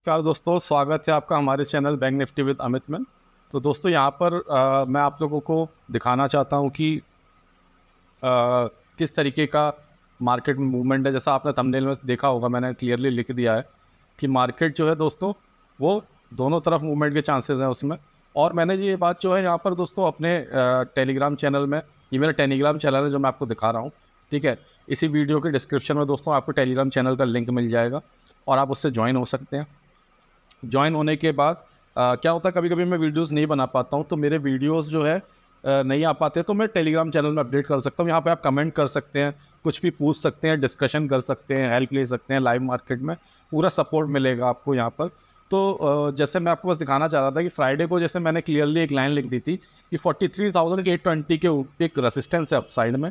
नमस्कार दोस्तों, स्वागत है आपका हमारे channel bank Nifty with Amit में। तो दोस्तों यहाँ पर मैं आप लोगों को दिखाना चाहता हूँ कि किस तरीके का मार्केट में मूवमेंट है। जैसा आपने थंबनेल में देखा होगा, मैंने क्लियरली लिख दिया है कि मार्केट जो है दोस्तों वो दोनों तरफ मूवमेंट के चांसेस हैं उसमें। और मैंने ये बात जो है यहाँ पर दोस्तों अपने टेलीग्राम चैनल में, ये मेरा टेलीग्राम चैनल है जो मैं आपको दिखा रहा हूँ, ठीक है। इसी वीडियो के डिस्क्रिप्शन में दोस्तों आपको टेलीग्राम चैनल का लिंक मिल जाएगा और आप उससे ज्वाइन हो सकते हैं। जॉइन होने के बाद क्या होता है, कभी-कभी मैं वीडियोस नहीं बना पाता हूँ, तो मेरे वीडियोस जो है नहीं आ पाते, तो मैं टेलीग्राम चैनल में अपडेट कर सकता हूँ। यहाँ पे आप कमेंट कर सकते हैं, कुछ भी पूछ सकते हैं, डिस्कशन कर सकते हैं, हेल्प ले सकते हैं। लाइव मार्केट में पूरा सपोर्ट मिलेगा आपको यहाँ पर। तो जैसे मैं आपको बस दिखाना चाह रहा था कि फ्राइडे को जैसे मैंने क्लियरली एक लाइन लिख दी थी कि 43,820 के एक रेसिस्टेंस है अपसाइड में।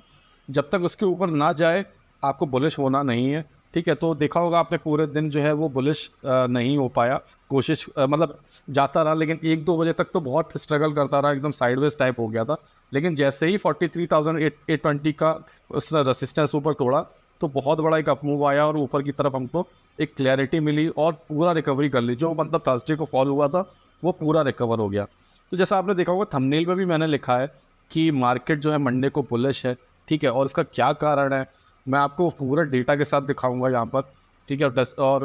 जब तक उसके ऊपर ना जाए आपको बुलिश होना नहीं है, ठीक है। तो देखा होगा आपने पूरे दिन जो है वो बुलिश नहीं हो पाया। कोशिश मतलब जाता रहा, लेकिन 1-2 बजे तक तो बहुत स्ट्रगल करता रहा, एकदम साइडवेज टाइप हो गया था। लेकिन जैसे ही 43,820 का उस रेसिस्टेंस ऊपर तोड़ा, तो बहुत बड़ा एक अपमूव आया और ऊपर की तरफ हमको एक क्लैरिटी मिली और पूरा रिकवरी कर ली। जो मतलब थर्सडे को फॉल हुआ था वो पूरा रिकवर हो गया। तो जैसा आपने देखा होगा थंबनेल में भी मैंने लिखा है कि मार्केट जो है मंडे को बुलिश है, ठीक है। और इसका क्या कारण है मैं आपको पूरा डेटा के साथ दिखाऊंगा यहाँ पर, ठीक है। और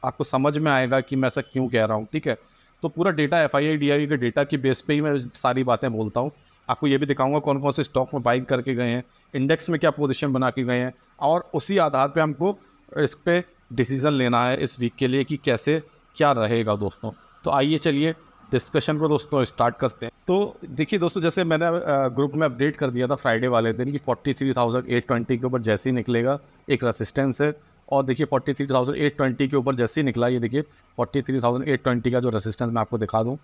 आपको समझ में आएगा कि मैं ऐसा क्यों कह रहा हूँ, ठीक है। तो पूरा डेटा FII DI के डेटा की बेस पे ही मैं सारी बातें बोलता हूँ। आपको ये भी दिखाऊंगा कौन कौन से स्टॉक में बाइंग करके गए हैं, इंडेक्स में क्या पोजीशन बना के गए हैं, और उसी आधार पे हमको इस पर डिसीज़न लेना है इस वीक के लिए कि कैसे क्या रहेगा दोस्तों। तो आइए चलिए डिस्कशन को दोस्तों स्टार्ट करते हैं। तो देखिए दोस्तों, जैसे मैंने ग्रुप में अपडेट कर दिया था फ्राइडे वाले दिन कि 43,820 के ऊपर जैसे ही निकलेगा एक रेसिस्टेंस है। और देखिए 43,820 के ऊपर जैसे ही निकला, ये देखिए 43,820 का जो रेसिस्टेंस मैं आपको दिखा दूँ,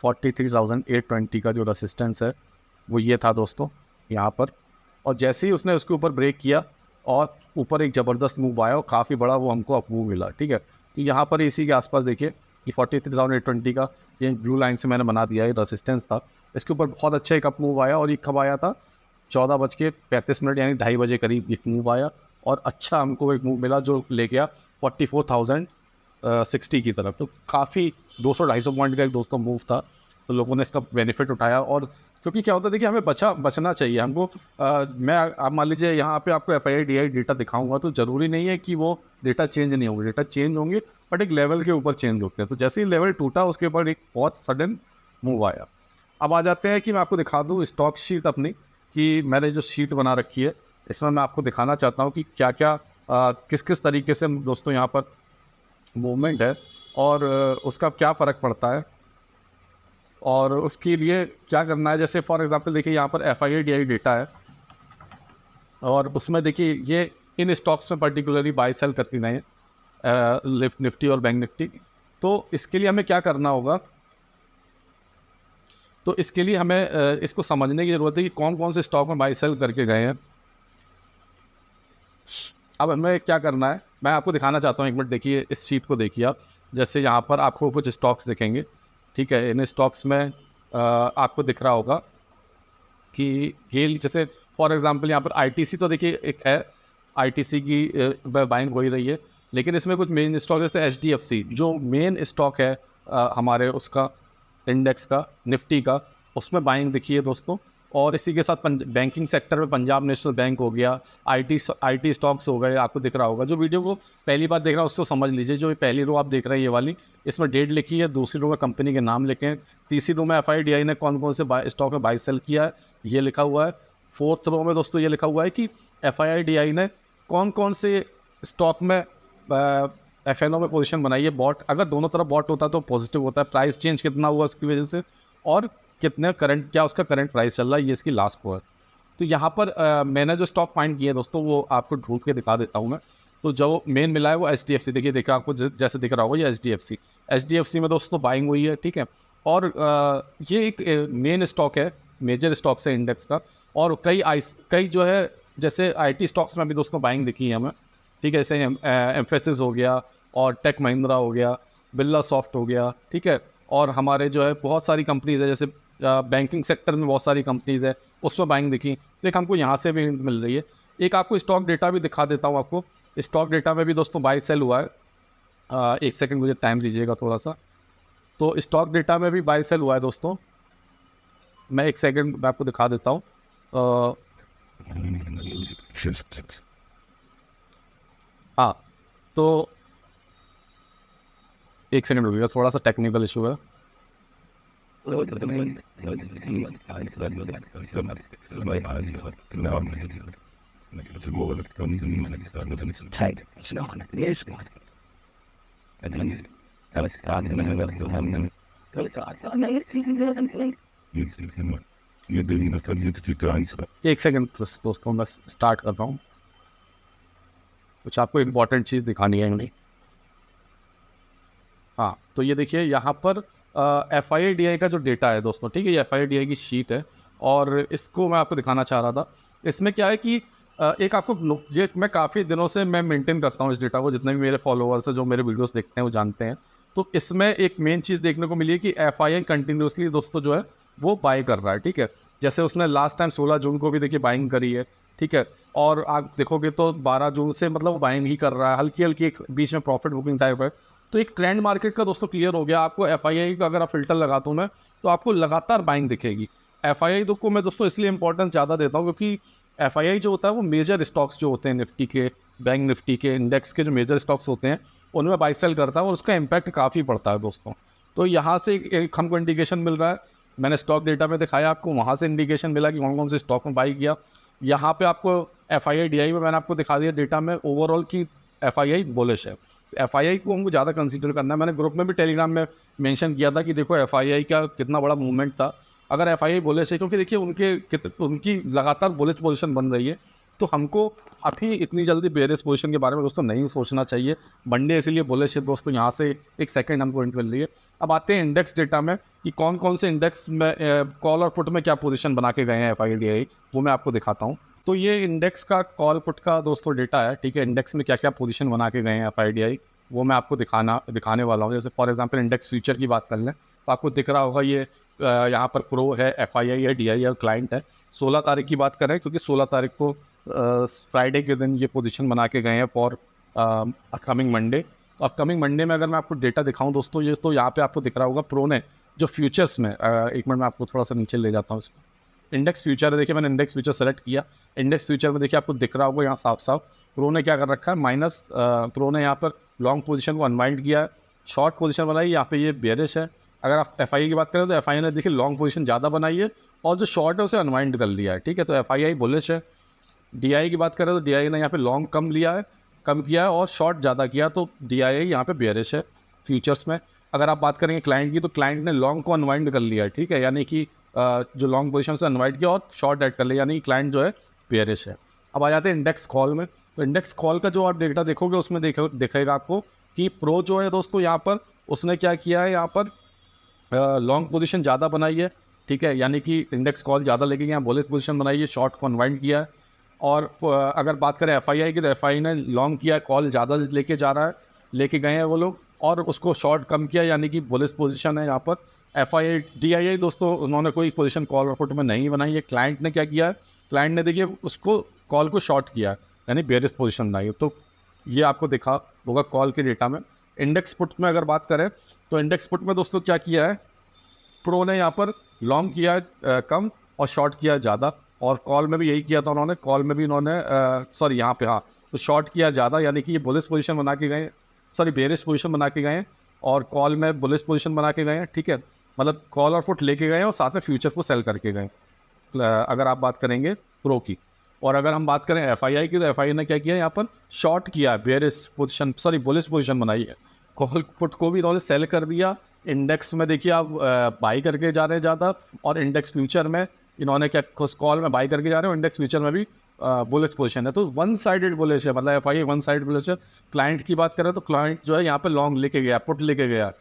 43,820 का जो रेसिस्टेंस है वो ये था दोस्तों यहाँ पर। और जैसे ही उसने उसके ऊपर ब्रेक किया और ऊपर एक ज़बरदस्त मूव आया और काफ़ी बड़ा वो हमको अपमूव मिला, ठीक है। तो यहाँ पर इसी के आसपास देखिए कि 43,820 का ये ब्लू लाइन से मैंने बना दिया है, रेसिस्टेंस था। इसके ऊपर बहुत अच्छा एक अप मूव आया और ये कब आया था, 14:35 यानी 2:30 बजे करीब एक मूव आया और अच्छा हमको एक मूव मिला जो ले गया 44,060 की तरफ। तो काफ़ी 200-250 पॉइंट का एक दोस्तों मूव था, तो लोगों ने इसका बेनिफिट उठाया। और क्योंकि क्या होता है देखिए, हमें बचना चाहिए हमको। मैं आप मान लीजिए यहाँ पे आपको FII DI डेटा दिखाऊंगा, तो ज़रूरी नहीं है कि वो डेटा चेंज नहीं होंगे, डेटा चेंज होंगे बट एक लेवल के ऊपर चेंज होते हैं। तो जैसे ही लेवल टूटा उसके ऊपर एक बहुत सडन मूव आया। अब आ जाते हैं कि मैं आपको दिखा दूँ स्टॉक शीट अपनी, कि मैंने जो शीट बना रखी है इसमें मैं आपको दिखाना चाहता हूँ कि क्या क्या किस किस तरीके से दोस्तों यहाँ पर मूवमेंट है और उसका क्या फ़र्क पड़ता है और उसके लिए क्या करना है। जैसे फॉर एग्जांपल देखिए यहाँ पर FII DI डेटा है और उसमें देखिए ये इन स्टॉक्स में पर्टिकुलरली बाय सेल करके गए हैं, निफ्टी और बैंक निफ्टी। तो इसके लिए हमें क्या करना होगा, तो इसके लिए हमें इसको समझने की ज़रूरत है कि कौन कौन से स्टॉक में बाय सेल करके गए हैं। अब हमें क्या करना है मैं आपको दिखाना चाहता हूँ, एक मिनट देखिए इस शीट को देखिए आप। जैसे यहाँ पर आपको कुछ स्टॉक्स दिखेंगे, ठीक है। इन स्टॉक्स में आपको दिख रहा होगा कि ये जैसे फॉर एग्जांपल यहाँ पर ITC तो देखिए एक है, ITC की बाइंग हो ही रही है। लेकिन इसमें कुछ मेन स्टॉक जैसे HDFC जो मेन स्टॉक है हमारे उसका इंडेक्स का निफ्टी का, उसमें बाइंग दिखी है दोस्तों। और इसी के साथ बैंकिंग सेक्टर में पंजाब नेशनल बैंक हो गया, IT स्टॉक्स हो गए, आपको दिख रहा होगा। जो वीडियो को पहली बार देख रहा है उसको समझ लीजिए, जो पहली रो आप देख रहे हैं ये वाली, इसमें डेट लिखी है, दूसरी रो में कंपनी के नाम लिखे हैं, तीसरी रो में FII DI ने कौन कौन से स्टॉक में बाई सेल किया है ये लिखा हुआ है। फोर्थ रो में दोस्तों ये लिखा हुआ है कि FII DI ने कौन कौन से स्टॉक में FNO में पोजीशन बनाई है। बॉट अगर दोनों तरफ बॉट होता तो पॉजिटिव होता है, प्राइस चेंज कितना हुआ उसकी वजह से, और कितने करंट क्या उसका करंट प्राइस चल रहा है, ये इसकी लास्ट को है। तो यहाँ पर मैंने जो स्टॉक फाइंड किए दोस्तों वो आपको ढूंढ के दिखा देता हूँ मैं। तो जो मेन मिला है वो HDFC, देखिए आपको जैसे दिख रहा होगा ये HDFC में दोस्तों बाइंग हुई है, ठीक है। और ये एक मेन स्टॉक है, मेजर स्टॉक्स है इंडेक्स का। और कई जो है जैसे IT स्टॉक्स में भी दोस्तों बाइंग दिखी है हमें, ठीक है। जैसे एम्फेसिस हो गया और टेक महिंद्रा हो गया, बिरला सॉफ्ट हो गया, ठीक है। और हमारे जो है बहुत सारी कंपनीज़ है, जैसे बैंकिंग सेक्टर में बहुत सारी कंपनीज़ है उसमें बाइंग दिखी। तो एक हमको यहाँ से भी मिल रही है। एक आपको स्टॉक डेटा भी दिखा देता हूँ आपको। स्टॉक डेटा में भी दोस्तों बाई सेल हुआ है, एक सेकंड मुझे टाइम दीजिएगा थोड़ा सा। तो स्टॉक डेटा में भी बाय सेल हुआ है दोस्तों, मैं एक सेकंड मैं आपको दिखा देता हूँ। हाँ, तो एक सेकंड रुकिएगा, थोड़ा सा टेक्निकल इशू है। एक सेकंड बस दोस्तों, मैं स्टार्ट कर रहा हूँ, कुछ आपको इम्पोर्टेंट चीज़ दिखानी है मुझे। हाँ, तो ये देखिए यहाँ पर FII-DI का जो डेटा है दोस्तों, ठीक है, ये FII-DI की शीट है और इसको मैं आपको दिखाना चाह रहा था। इसमें क्या है कि एक आपको ये मैं काफ़ी दिनों से मैं मेंटेन करता हूँ इस डेटा को, जितने भी मेरे फॉलोअर्स हैं जो मेरे वीडियोस देखते हैं वो जानते हैं। तो इसमें एक मेन चीज़ देखने को मिली है कि FII कंटिन्यूसली दोस्तों जो है वो बाय कर रहा है, ठीक है। जैसे उसने लास्ट टाइम 16 जून को भी देखिए बाइंग करी है, ठीक है, और आप देखोगे तो 12 जून से मतलब वो बाइंग ही कर रहा है, हल्की हल्की एक बीच में प्रॉफिट बुकिंग टाइप है। तो एक ट्रेंड मार्केट का दोस्तों क्लियर हो गया आपको। FII का अगर आप फिल्टर लगाता हूँ मैं, तो आपको लगातार बाइंग दिखेगी। FII को मैं दोस्तों इसलिए इंपॉर्टेंस ज़्यादा देता हूँ क्योंकि FII जो होता है वो मेजर स्टॉक्स जो होते हैं निफ्टी के, बैंक निफ्टी के, इंडेक्स के जो मेजर स्टॉक्स होते हैं उनमें बाई सेल करता है और उसका इम्पैक्ट काफ़ी पड़ता है दोस्तों। तो यहाँ से एक हमको इंडिकेशन मिल रहा है, मैंने स्टॉक डेटा में दिखाया आपको, वहाँ से इंडिकेशन मिला कि कौन कौन से स्टॉक में बाई किया। यहाँ पे आपको FII-DI में मैंने आपको दिखा दिया डेटा में ओवरऑल की FII बुलिश है। FII को हमको ज़्यादा कंसीडर करना है। मैंने ग्रुप में भी टेलीग्राम में मेंशन किया था कि देखो FII का कितना बड़ा मूवमेंट था। अगर FII बुलिश है, क्योंकि देखिए उनकी लगातार बुलिश पोजीशन बन रही है, तो हमको अभी इतनी जल्दी बेयरिश पोजीशन के बारे में दोस्तों नहीं सोचना चाहिए। मंडे इसलिए बुलिश है दोस्तों, यहाँ से एक सेकंड हमको हिंट मिल रही है। अब आते हैं इंडेक्स डेटा में कि कौन कौन से इंडेक्स में कॉल और पुट में क्या पोजीशन बना के गए हैं FII-DI, वो मैं आपको दिखाता हूँ। तो ये इंडेक्स का कॉल पुट का दोस्तों डेटा है, ठीक है। इंडेक्स में क्या क्या पोजीशन बना के गए हैं FII-DI, वो मैं आपको दिखाने वाला हूँ। जैसे फॉर एग्जांपल इंडेक्स फ्यूचर की बात कर लें तो आपको दिख रहा होगा ये यहाँ पर प्रो है, FII है, DI है और क्लाइंट है। 16 तारीख की बात करें क्योंकि 16 तारीख को फ्राइडे के दिन ये पोजीशन बना के गए हैं फॉर अपकमिंग मंडे। तो अपकमिंग मंडे में अगर मैं आपको डेटा दिखाऊँ दोस्तों, ये तो यहाँ पर आपको दिख रहा होगा प्रो ने जो फ्यूचर्स में एक मिनट में आपको थोड़ा सा नीचे ले जाता हूँ इसको। इंडेक्स फ्यूचर है, देखिए मैंने इंडेक्स फ्यूचर सेलेक्ट किया। इंडेक्स फ्यूचर में देखिए आपको दिख रहा होगा यहाँ साफ साफ प्रो ने क्या कर रखा है, माइनस प्रो ने यहाँ पर लॉन्ग पोजीशन को अनवाइंड किया है, शॉर्ट पोजीशन बनाई, यहाँ पे ये बेयरिश है। अगर आप FII की बात करें तो FII ने देखिए लॉन्ग पोजीशन ज़्यादा बनाई है और जो शॉर्ट है उसे अनवाइंड कर लिया है, ठीक है। तो FII बुलिश है। DI की बात करें तो DI ने यहाँ पे लॉन्ग कम लिया है, कम किया है और शॉर्ट ज़्यादा किया, तो DI यहाँ पे बेयरिश है फ्यूचर्स में। अगर आप बात करेंगे क्लाइंट की, तो क्लाइंट ने लॉन्ग को अनवाइंड कर लिया है, ठीक है, यानी कि जो लॉन्ग पोजीशन से अनवाइंड किया और शॉर्ट ऐड कर लिया, यानी कि क्लाइंट जो है बेयरिश है। अब आ जाते हैं इंडेक्स कॉल में। तो इंडेक्स कॉल का जो आप डेटा देखोगे उसमें दिखेगा आपको कि प्रो जो है दोस्तों यहाँ पर उसने क्या किया है, यहाँ पर लॉन्ग पोजीशन ज़्यादा बनाई है, ठीक है, यानी कि इंडेक्स कॉल ज़्यादा लेके यहाँ बुलिश पोजीशन बनाई है, शॉर्ट को अनवाइंड किया है। और अगर बात करें FII की तो FII ने लॉन्ग किया, कॉल ज़्यादा लेके जा रहा है, लेके गए हैं वो लोग, और उसको शॉर्ट कम किया, यानी कि बुलिश पोजीशन है यहाँ पर। FII-DI दोस्तों उन्होंने कोई पोजीशन कॉल और पुट में नहीं बनाई है। क्लाइंट ने क्या किया है, क्लाइंट ने देखिए उसको कॉल को शॉर्ट किया है, यानी बेयरिश पोजीशन बनाई है। तो ये आपको दिखा होगा कॉल के डेटा में। इंडेक्स पुट में अगर बात करें तो इंडेक्स पुट में दोस्तों क्या किया है, प्रो ने यहाँ पर लॉन्ग किया है कम और शॉर्ट किया है ज़्यादा, और कॉल में भी यही किया था उन्होंने। कॉल में भी इन्होंने सॉरी यहाँ पे हाँ, तो शॉर्ट किया ज़्यादा, यानी कि ये बुलिश पोजीशन बना के गए, सॉरी बेयरिश पोजीशन बना के गए हैं, और कॉल में बुलिश पोजीशन बना के गए हैं, ठीक है। मतलब कॉल और पुट लेके गए हैं और साथ में फ्यूचर को सेल करके गए, अगर आप बात करेंगे प्रो की। और अगर हम बात करें FII की तो FII ने क्या किया, यहाँ पर शॉर्ट किया है, bearish position sorry bullish position बनाई है, कॉल पुट को भी इन्होंने सेल कर दिया। इंडेक्स में देखिए आप बाई करके जा रहे हैं ज़्यादा, और इंडेक्स फ्यूचर में इन्होंने क्या कॉल में बाई करके जा रहे हैं, इंडेक्स फ्यूचर में भी बुलिश पोजीशन है। तो वन साइडेड बुलिश है, मतलब FII वन साइड बुलिश है। क्लाइंट की बात करें तो क्लाइंट जो है यहाँ पे लॉन्ग लेके गया, पुट लेके गया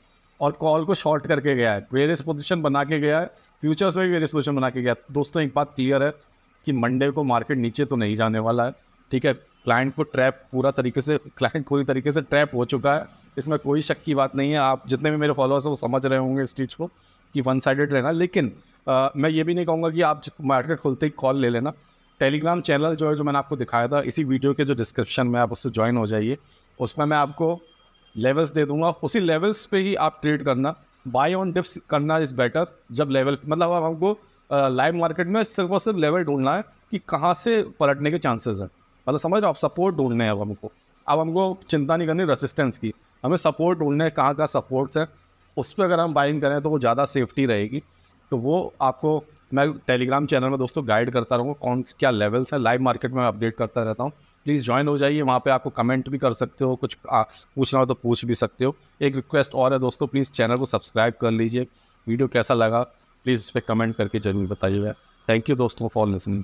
और कॉल को शॉर्ट करके गया है, वेरियस पोजीशन बना के गया है, फ्यूचर्स में भी वेरियस पोजीशन बना के गया। दोस्तों एक बात क्लियर है कि मंडे को मार्केट नीचे तो नहीं जाने वाला है, ठीक है। क्लाइंट पूरी तरीके से ट्रैप हो चुका है, इसमें कोई शक की बात नहीं है। आप जितने भी मेरे फॉलोअर्स हैं वो समझ रहे होंगे इस चीज़ को कि वन साइडेड रहना। लेकिन मैं ये भी नहीं कहूँगा कि आप मार्केट खुलते ही कॉल ले लेना। टेलीग्राम चैनल जो है, जो मैंने आपको दिखाया था इसी वीडियो के जो डिस्क्रिप्शन में, आप उससे ज्वाइन हो जाइए। उसमें मैं आपको लेवल्स दे दूंगा, उसी लेवल्स पे ही आप ट्रेड करना। बाय ऑन डिप्स करना इज़ बेटर। जब लेवल मतलब अब हमको लाइव मार्केट में सिर्फ और सिर्फ लेवल ढूंढना है कि कहाँ से पलटने के चांसेस हैं, मतलब समझ रहे हो आप, सपोर्ट ढूंढने हैं अब हमको चिंता नहीं करनी रेसिस्टेंस की, हमें सपोर्ट ढूंढने हैं, कहाँ कहाँ सपोर्ट्स हैं, उस पर अगर हम बाइंग करें तो वो ज़्यादा सेफ्टी रहेगी। तो वो आपको मैं टेलीग्राम चैनल में दोस्तों गाइड करता रहूँगा, कौन क्या लेवल्स हैं, लाइव मार्केट में अपडेट करता रहता हूँ। प्लीज़ ज्वाइन हो जाइए, वहाँ पे आपको कमेंट भी कर सकते हो, कुछ पूछना हो तो पूछ भी सकते हो। एक रिक्वेस्ट और है दोस्तों, प्लीज़ चैनल को सब्सक्राइब कर लीजिए। वीडियो कैसा लगा प्लीज़ उस पर कमेंट करके ज़रूर बताइएगा। थैंक यू दोस्तों फॉर लिसनिंग।